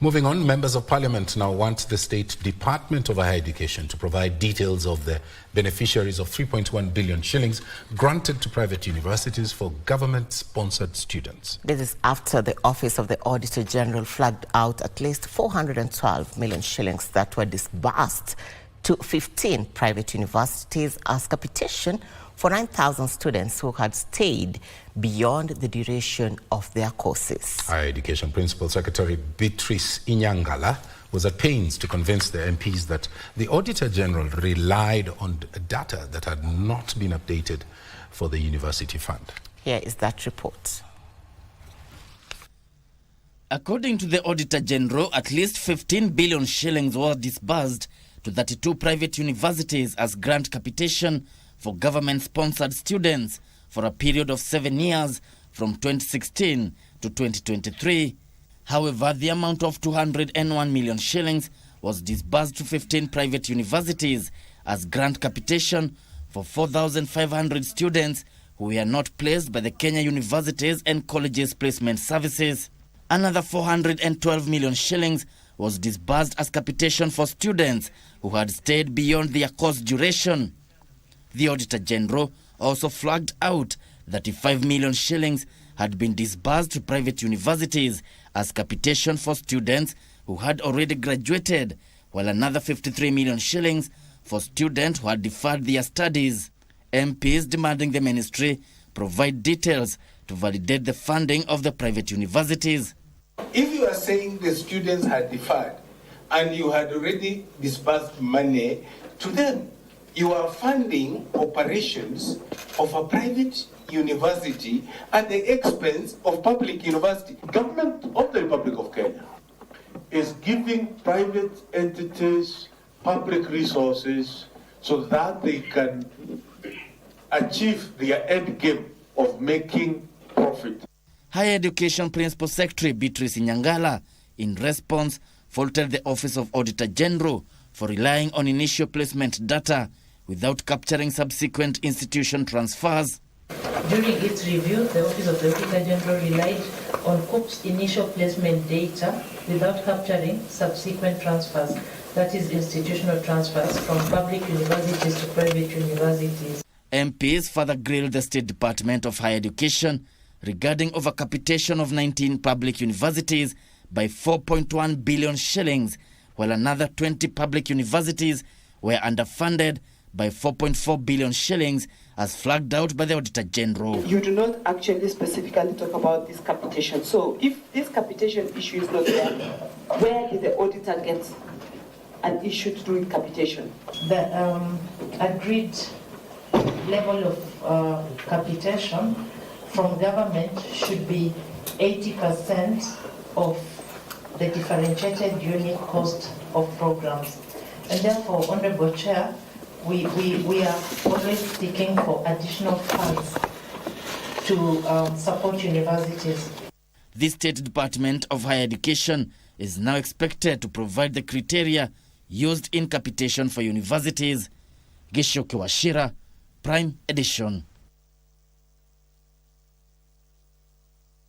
Moving on, members of parliament now want the State Department of Higher Education to provide details of the beneficiaries of 3.1 billion shillings granted to private universities for government-sponsored students. This is after the Office of the Auditor General flagged out at least 412 million shillings that were disbursed to 15 private universities as capitation for 9,000 students who had stayed beyond the duration of their courses. Higher Education Principal Secretary Beatrice Inyangala was at pains to convince the MPs that the Auditor General relied on data that had not been updated for the university fund. Here is that report. According to the Auditor General, at least 15 billion shillings were disbursed to 32 private universities as grant capitation for government-sponsored students for a period of 7 years from 2016 to 2023. However, the amount of 201 million shillings was disbursed to 15 private universities as grant capitation for 4,500 students who were not placed by the Kenya Universities and Colleges Placement Services. Another 412 million shillings was disbursed as capitation for students who had stayed beyond their course duration. The Auditor General also flagged out 35 million shillings had been disbursed to private universities as capitation for students who had already graduated, while another 53 million shillings for students who had deferred their studies. MPs demanding the ministry provide details to validate the funding of the private universities. If you are saying the students had deferred and you had already disbursed money to them, you are funding operations of a private university at the expense of public university. Government of the Republic of Kenya is giving private entities public resources so that they can achieve their end game of making profit. Higher Education Principal Secretary Beatrice Inyangala, in response, faulted the Office of Auditor General for relying on initial placement data without capturing subsequent institution transfers. During its review, the Office of the Auditor General relied on COOP's initial placement data without capturing subsequent transfers, that is, institutional transfers from public universities to private universities. MPs further grilled the State Department of Higher Education regarding overcapitation of 19 public universities by 4.1 billion shillings, while another 20 public universities were underfunded by 4.4 billion shillings as flagged out by the Auditor General. You do not actually specifically talk about this capitation. So if this capitation issue is not there, where did the auditor get an issue to do with capitation? The agreed level of capitation from government should be 80% of the differentiated unit cost of programs. And therefore, Honorable Chair, we are always seeking for additional funds to support universities. The State Department of Higher Education is now expected to provide the criteria used in capitation for universities. Gishoke Washira, Prime Edition.